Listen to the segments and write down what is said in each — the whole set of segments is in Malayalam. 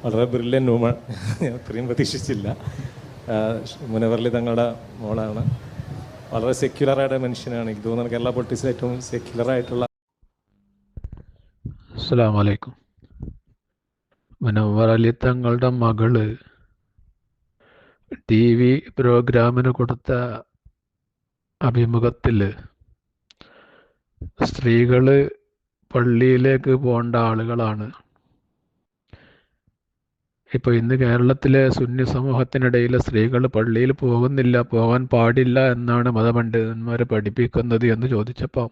വളരെ ബ്രില്യൻ വുമൺ. ഞാൻ അത്രയും പ്രതീക്ഷിച്ചില്ല. മുനവർലി തങ്ങളുടെ മോളാണ്. വളരെ സെക്യുലറായിട്ട് മനുഷ്യനാണ്. എനിക്ക് തോന്നുന്നത് കേരള പൊളിറ്റിക്സിൽ ഏറ്റവും സെക്യുലറായിട്ടുള്ള. അസ്സലാമു അലൈക്കും. മുനവ്വർ അലി തങ്ങളുടെ മകള് TV പ്രോഗ്രാമിന് കൊടുത്ത അഭിമുഖത്തിൽ സ്ത്രീകൾ പള്ളിയിലേക്ക് പോകേണ്ട ആളുകളാണ്. ഇപ്പോൾ ഇന്ന് കേരളത്തിലെ സുന്നി സമൂഹത്തിനിടയിൽ സ്ത്രീകൾ പള്ളിയിൽ പോകുന്നില്ല, പോകാൻ പാടില്ല എന്നാണ് മതപണ്ഡിതന്മാർ പഠിപ്പിക്കുന്നത് എന്ന് ചോദിച്ചപ്പോൾ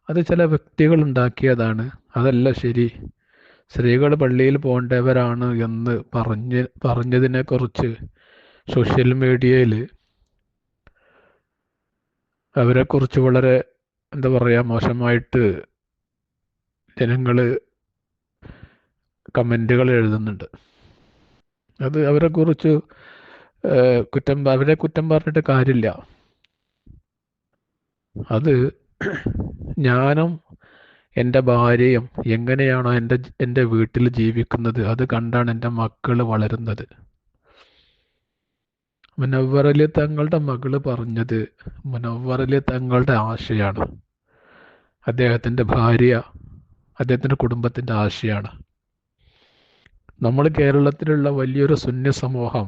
അത് ചില വ്യക്തികൾ ഉണ്ടാക്കിയതാണ്, അതല്ല ശരി, സ്ത്രീകൾ പള്ളിയിൽ പോകേണ്ടവരാണ് എന്ന് പറഞ്ഞതിനെക്കുറിച്ച് സോഷ്യൽ മീഡിയയിൽ അവരെക്കുറിച്ച് വളരെ എന്താ പറയുക മോശമായിട്ട് ജനങ്ങൾ കമൻറ്റുകൾ എഴുതുന്നുണ്ട്. അത് അവരെക്കുറിച്ച് അവരെ കുറ്റം പറഞ്ഞിട്ട് കാര്യമില്ല. അത് ഞാനും എൻ്റെ ഭാര്യയും എങ്ങനെയാണോ എൻ്റെ വീട്ടിൽ ജീവിക്കുന്നത് അത് കണ്ടാണ് എൻ്റെ മക്കൾ വളരുന്നത്. മുനവ്വർ അലി തങ്ങളുടെ മകള് പറഞ്ഞത് മുനവ്വർ അലി തങ്ങളുടെ ആശയാണ്, അദ്ദേഹത്തിൻ്റെ ഭാര്യ, അദ്ദേഹത്തിൻ്റെ കുടുംബത്തിൻ്റെ ആശയാണ്. നമ്മൾ കേരളത്തിലുള്ള വലിയൊരു സുന്നി സമൂഹം,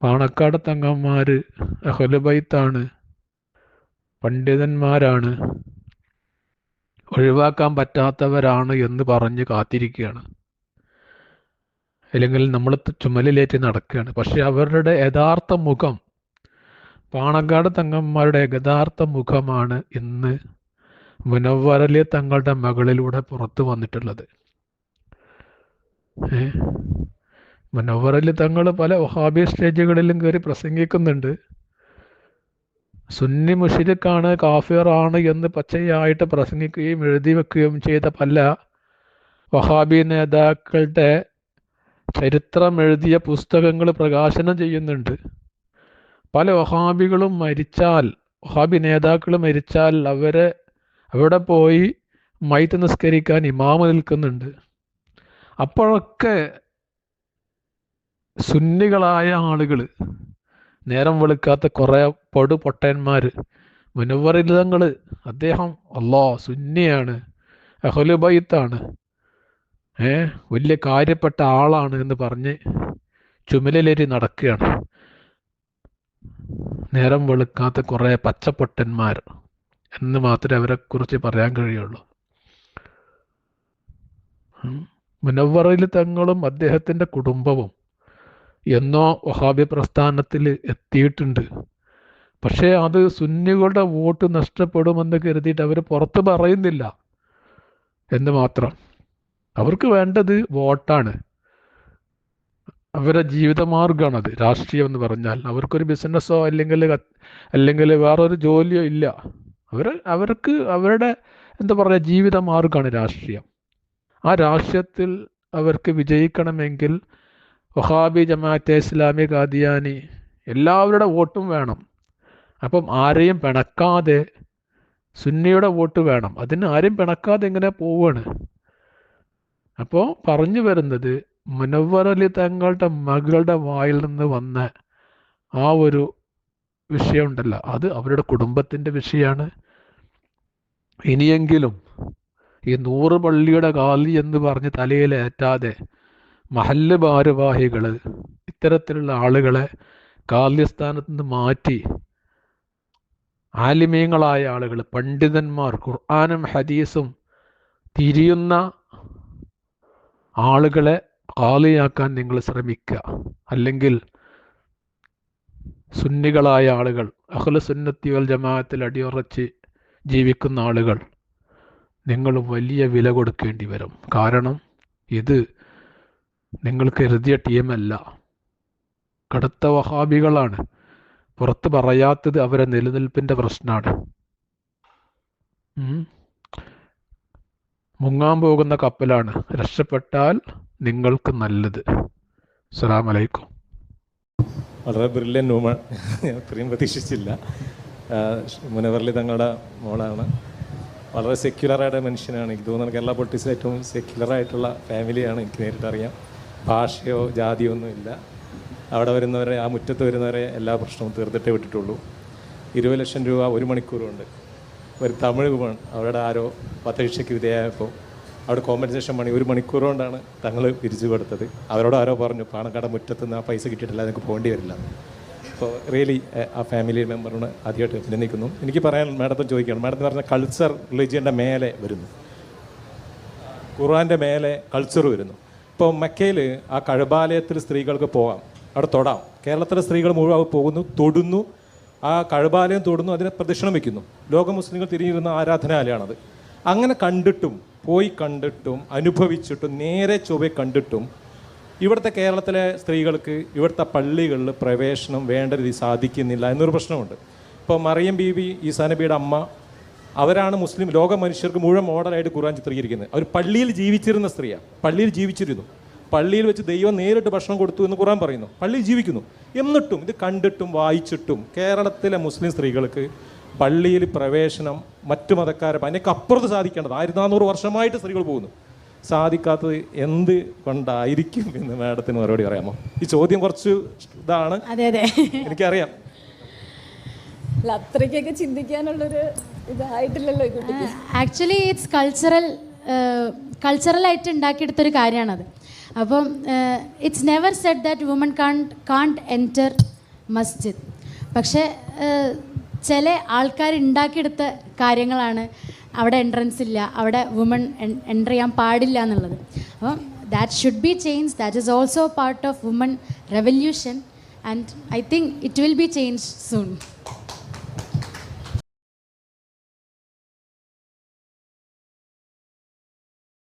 പാണക്കാട് തങ്ങന്മാർ അഹ്ലു ബൈത്താണ്, പണ്ഡിതന്മാരാണ്, ഒഴിവാക്കാൻ പറ്റാത്തവരാണ് എന്ന് പറഞ്ഞ് കാത്തിരിക്കുകയാണ്, അല്ലെങ്കിൽ നമ്മൾ ചുമലിലേറ്റ് നടക്കുകയാണ്. പക്ഷെ അവരുടെ യഥാർത്ഥ മുഖം, പാണക്കാട് തങ്ങന്മാരുടെ യഥാർത്ഥ മുഖമാണ് ഇന്ന് മുനവ്വർ അലി തങ്ങളുടെ മകളിലൂടെ പുറത്തു വന്നിട്ടുള്ളത്. മുനവ്വർ അലി തങ്ങൾ പല വഹാബി സ്റ്റേജുകളിലും കയറി പ്രസംഗിക്കുന്നുണ്ട്. സുന്നി മുശ്രിക്കാണ്, കാഫിറാണ് എന്ന് പച്ചയായിട്ട് പ്രസംഗിക്കുകയും എഴുതി വെക്കുകയും ചെയ്ത പല വഹാബി നേതാക്കളുടെ ചരിത്രം എഴുതിയ പുസ്തകങ്ങൾ പ്രകാശനം ചെയ്യുന്നുണ്ട്. പല വഹാബികളും മരിച്ചാൽ, വഹാബി നേതാക്കൾ മരിച്ചാൽ അവിടെ പോയി മയ്യിത്ത് നിസ്കരിക്കാൻ ഇമാമ് നിൽക്കുന്നുണ്ട്. അപ്പോഴൊക്കെ സുന്നികളായ ആളുകൾ, നേരം വെളുക്കാത്ത കുറേ പൊട്ടന്മാർ, മുനവ്വർ അലി തങ്ങൾ അദ്ദേഹം സുന്നിയാണ്, അഹ്ലു ബൈത്താണ്, വലിയ കാര്യപ്പെട്ട ആളാണ് എന്ന് പറഞ്ഞ് ചുമലിലേറ്റി നടക്കുകയാണ്. നേരം വെളുക്കാത്ത കുറേ പച്ചപ്പൊട്ടന്മാർ എന്ന് മാത്രമേ അവരെക്കുറിച്ച് പറയാൻ കഴിയുള്ളൂ. മുനവ്വർ അലി തങ്ങളും അദ്ദേഹത്തിൻ്റെ കുടുംബവും എന്നോ വഹാബി പ്രസ്ഥാനത്തിൽ എത്തിയിട്ടുണ്ട്. പക്ഷേ അത് സുന്നികളുടെ വോട്ട് നഷ്ടപ്പെടുമെന്ന് കരുതിയിട്ട് അവർ പുറത്ത് പറയുന്നില്ല എന്ന് മാത്രം. അവർക്ക് വേണ്ടത് വോട്ടാണ്, അവരുടെ ജീവിതമാർഗ്ഗമാണത്. രാഷ്ട്രീയം എന്ന് പറഞ്ഞാൽ അവർക്കൊരു ബിസിനസ്സോ അല്ലെങ്കിൽ വേറൊരു ജോലിയോ ഇല്ല. അവർക്ക് അവരുടെ എന്താ പറയുക ജീവിതമാർഗ്ഗമാണ് രാഷ്ട്രീയം. ആ രാഷ്ട്രീയത്തിൽ അവർക്ക് വിജയിക്കണമെങ്കിൽ വഹാബി, ജമാഅത്തെ ഇസ്ലാമി, ഖാദിയാനി എല്ലാവരുടെ വോട്ടും വേണം. അപ്പം ആരെയും പിണക്കാതെ സുന്നിയുടെ വോട്ട് വേണം. അതിന് ആരെയും പിണക്കാതെ എങ്ങനെ പോവാണ്. അപ്പോൾ പറഞ്ഞു വരുന്നത് മുനവ്വർ അലി തങ്ങളുടെ മകളുടെ വായിൽ നിന്ന് വന്ന ആ ഒരു വിഷയമുണ്ടല്ലോ, അത് അവരുടെ കുടുംബത്തിൻ്റെ വിഷയമാണ്. ഇനിയെങ്കിലും ഈ 100 പള്ളിയുടെ കാലി എന്ന് പറഞ്ഞ് തലയിലേറ്റാതെ മഹല്ല് ഭാരവാഹികൾ ഇത്തരത്തിലുള്ള ആളുകളെ കാല്യസ്ഥാനത്ത് നിന്ന് മാറ്റി ആലിമീങ്ങളായ ആളുകൾ, പണ്ഡിതന്മാർ, ഖുർആനും ഹദീസും തിരിയുന്ന ആളുകളെ കാലിയാക്കാൻ നിങ്ങൾ ശ്രമിക്കുക. അല്ലെങ്കിൽ സുന്നികളായ ആളുകൾ, അഹ്ലു സുന്നത്തി വൽ ജമാഅത്തിൽ അടിയുറച്ച് ജീവിക്കുന്ന ആളുകൾ, നിങ്ങൾ വലിയ വില കൊടുക്കേണ്ടി വരും. കാരണം ഇത് നിങ്ങൾ കരുതിയ ടീമല്ല, കടുത്ത വഹാബികളാണ്. പുറത്ത് പറയാത്തത് അവരെ നിലനിൽപ്പിൻ്റെ പ്രശ്നമാണ്. മുങ്ങാൻ പോകുന്ന കപ്പലാണ്, രക്ഷപ്പെട്ടാൽ നിങ്ങൾക്ക് നല്ലത്. അസ്സലാമു അലൈക്കും. വളരെ ബ്രില്യൻ വുമൺ. ഞാൻ അത്രയും പ്രതീക്ഷിച്ചില്ല. മുനവർ അലി തങ്ങളുടെ മോളാണ്. വളരെ സെക്യുലറായിട്ട് മനുഷ്യനാണ്. എനിക്ക് തോന്നുന്നത് കേരള പൊളിറ്റിക്സിൽ ഏറ്റവും സെക്യുലറായിട്ടുള്ള ഫാമിലിയാണ്. എനിക്ക് നേരിട്ടറിയാം. ഭാഷയോ ജാതിയോ ഒന്നുമില്ല. അവിടെ വരുന്നവരെ, ആ മുറ്റത്ത് വരുന്നവരെ എല്ലാ പ്രശ്നവും തീർത്തിട്ടേ വിട്ടിട്ടുള്ളൂ. 20 ലക്ഷം രൂപ 1 മണിക്കൂറുണ്ട്. ഒരു തമിഴ് വിമൺ അവരുടെ ആരോ പരീക്ഷയ്ക്ക് വിധേയമായപ്പോൾ അവിടെ കോമ്പൻസേഷൻ മണി 1 മണിക്കൂർ കൊണ്ടാണ് തങ്ങൾ പിരിച്ചു കൊടുത്തത്. അവരോട് ആരോ പറഞ്ഞു പാണക്കാട് മുറ്റത്ത് നിന്ന് ആ പൈസ കിട്ടിയിട്ടില്ല, നിങ്ങൾക്ക് പോകേണ്ടി വരില്ല. അപ്പോൾ റിയലി ആ ഫാമിലി മെമ്പറിന് ആദ്യമായിട്ട് അഭിനന്ദിക്കുന്നു. എനിക്ക് പറയാൻ മാഡത്തോട് ചോദിക്കുകയാണ്, മാഡത്തിന് പറഞ്ഞ കൾച്ചർ റിലീജിയൻ്റെ മേലെ വരുന്നു, ഖുർആൻ്റെ മേലെ കൾച്ചർ വരുന്നു. ഇപ്പോൾ മക്കയിൽ ആ കഴബാലയത്തിൽ സ്ത്രീകൾക്ക് പോകാം, അവിടെ തൊടാം. കേരളത്തിലെ സ്ത്രീകൾ മുഴുവൻ പോകുന്നു, തൊടുന്നു, ആ കഴബാലയം തൊടുന്നു, അതിനെ പ്രദക്ഷിണം വയ്ക്കുന്നു. ലോക മുസ്ലിങ്ങൾ തിരിഞ്ഞിരുന്ന ആരാധനാലയമാണത്. അങ്ങനെ കണ്ടിട്ടും പോയി കണ്ടിട്ടും അനുഭവിച്ചിട്ടും നേരെ ചൊവ്വെ കണ്ടിട്ടും ഇവിടുത്തെ കേരളത്തിലെ സ്ത്രീകൾക്ക് ഇവിടുത്തെ പള്ളികളിൽ പ്രവേശനം വേണ്ട രീതി സാധിക്കുന്നില്ല എന്നൊരു പ്രശ്നമുണ്ട്. ഇപ്പോൾ മറിയം ബീവി, ഈസാ നബിയുടെ അമ്മ, അവരാണ് മുസ്ലിം ലോക മനുഷ്യർക്ക് മുഴുവൻ മോഡലായിട്ട് ഖുർആൻ ചിത്രീകരിക്കുന്നത്. അവർ പള്ളിയിൽ ജീവിച്ചിരുന്ന സ്ത്രീയാണ്, പള്ളിയിൽ ജീവിച്ചിരുന്നു, പള്ളിയിൽ വെച്ച് ദൈവം നേരിട്ട് ഭക്ഷണം കൊടുത്തു എന്ന് ഖുർആൻ പറയുന്നു, പള്ളിയിൽ ജീവിക്കുന്നു. എന്നിട്ടും ഇത് കണ്ടിട്ടും വായിച്ചിട്ടും കേരളത്തിലെ മുസ്ലിം സ്ത്രീകൾക്ക് പള്ളിയിൽ പ്രവേശനം മറ്റു മതക്കാരെ അതിനൊക്കെ അപ്പുറത്ത് സാധിക്കേണ്ടത് 1400 വർഷമായിട്ട് സ്ത്രീകൾ പോകുന്നു, സാധിക്കാത്തത് എന്ത് കൊണ്ടായിരിക്കും എന്ന് മാഡത്തിന് മറുപടി പറയാമോ? ഈ ചോദ്യം കുറച്ച് ഇതാണ്, എനിക്കറിയാം. അത്രയ്ക്കൊക്കെ ചിന്തിക്കാനുള്ളൊരു ഇതായിട്ടില്ലല്ലോ കുട്ടിക്ക്. ആക്ച്വലി ഇറ്റ്സ് കൾച്ചറലായിട്ട് ഉണ്ടാക്കിയെടുത്തൊരു കാര്യമാണത്. അപ്പം it's never said that woman can't enter masjid. പക്ഷേ ചില ആൾക്കാർ ഉണ്ടാക്കിയെടുത്ത കാര്യങ്ങളാണ് അവിടെ എൻട്രൻസ് ഇല്ല, അവിടെ വുമൺ എൻ്റർ ചെയ്യാൻ പാടില്ല എന്നുള്ളത്. അപ്പം that should be change. That is also part of woman revolution and I think it will be change soon.